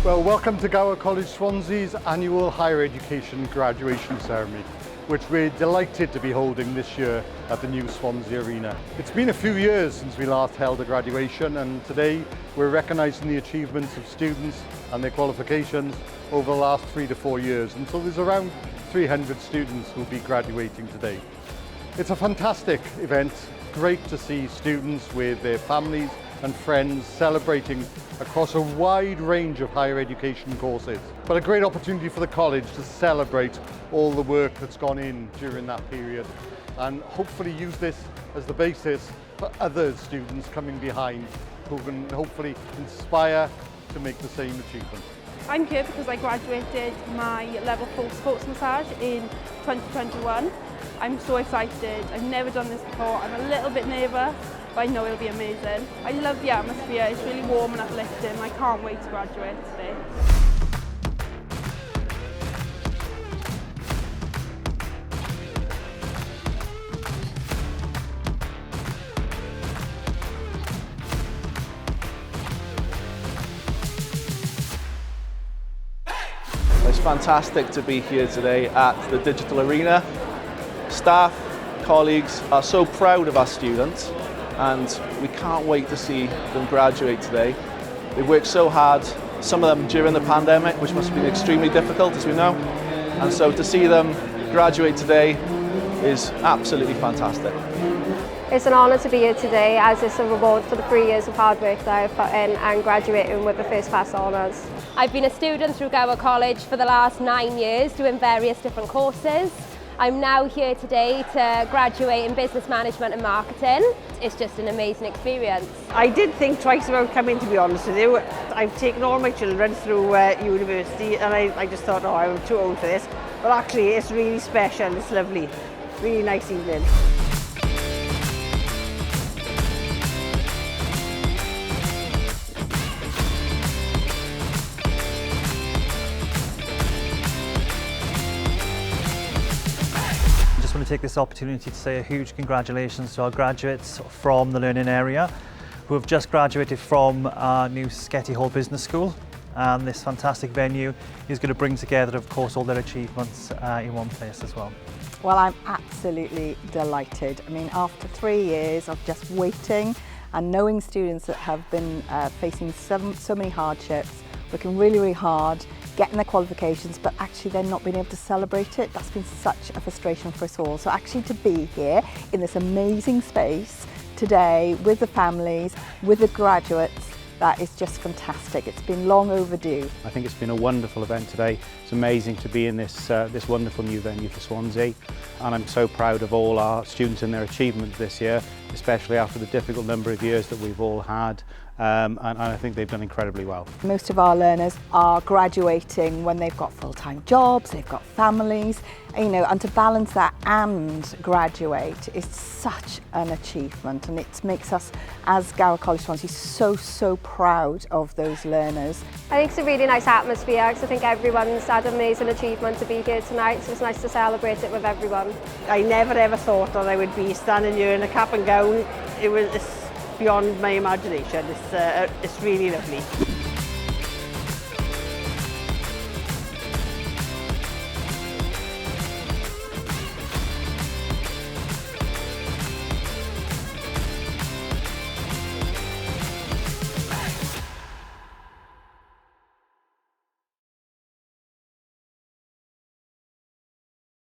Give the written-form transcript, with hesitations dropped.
Well, welcome to Gower College Swansea's annual higher education graduation ceremony, which we're delighted to be holding this year at the new Swansea Arena. It's been a few years since we last held a graduation, and today we're recognising the achievements of students and their qualifications over the last 3 to 4 years. And so there's around 300 students who will be graduating today. It's a fantastic event, great to see students with their families and friends celebrating across a wide range of higher education courses. But a great opportunity for the college to celebrate all the work that's gone in during that period and hopefully use this as the basis for other students coming behind who can hopefully inspire to make the same achievement. I'm here because I graduated my level 4 sports massage in 2021. I'm so excited. I've never done this before. I'm a little bit nervous, but I know it'll be amazing. I love the atmosphere. It's really warm and uplifting. I can't wait to graduate today. It's fantastic to be here today at the Digital Arena. Staff, colleagues are so proud of our students, and we can't wait to see them graduate today. They've worked so hard, some of them during the pandemic, which must have been extremely difficult, as we know. And so to see them graduate today is absolutely fantastic. It's an honour to be here today, as it's a reward for the 3 years of hard work that I've put in and graduating with the first class honours. I've been a student through Gower College for the last 9 years, doing various different courses. I'm now here today to graduate in business management and marketing. It's just an amazing experience. I did think twice about coming, to be honest with you. I've taken all my children through university, and I just thought, oh, I'm too old for this. But actually, it's really special, it's lovely. Really nice evening. I want to take this opportunity to say a huge congratulations to our graduates from the learning area who have just graduated from our new Sketty Hall Business School, and this fantastic venue is going to bring together, of course, all their achievements in one place as well. Well, I'm absolutely delighted. I mean, after 3 years of just waiting and knowing students that have been facing so many hardships, working really hard, getting their qualifications, but actually then not being able to celebrate it, that's been such a frustration for us all. So actually to be here in this amazing space today with the families, with the graduates, that is just fantastic. It's been long overdue. I think it's been a wonderful event today. It's amazing to be in this wonderful new venue for Swansea, and I'm so proud of all our students and their achievements this year, especially after the difficult number of years that we've all had, and I think they've done incredibly well. Most of our learners are graduating when they've got full-time jobs, they've got families, you know, and to balance that and graduate is such an achievement, and it makes us as Gower College Swansea so proud of those learners. I think it's a really nice atmosphere because I think everyone's had an amazing achievement to be here tonight, so it's nice to celebrate it with everyone. I never ever thought that I would be standing here in a cap and gown. It's beyond my imagination. It's really lovely.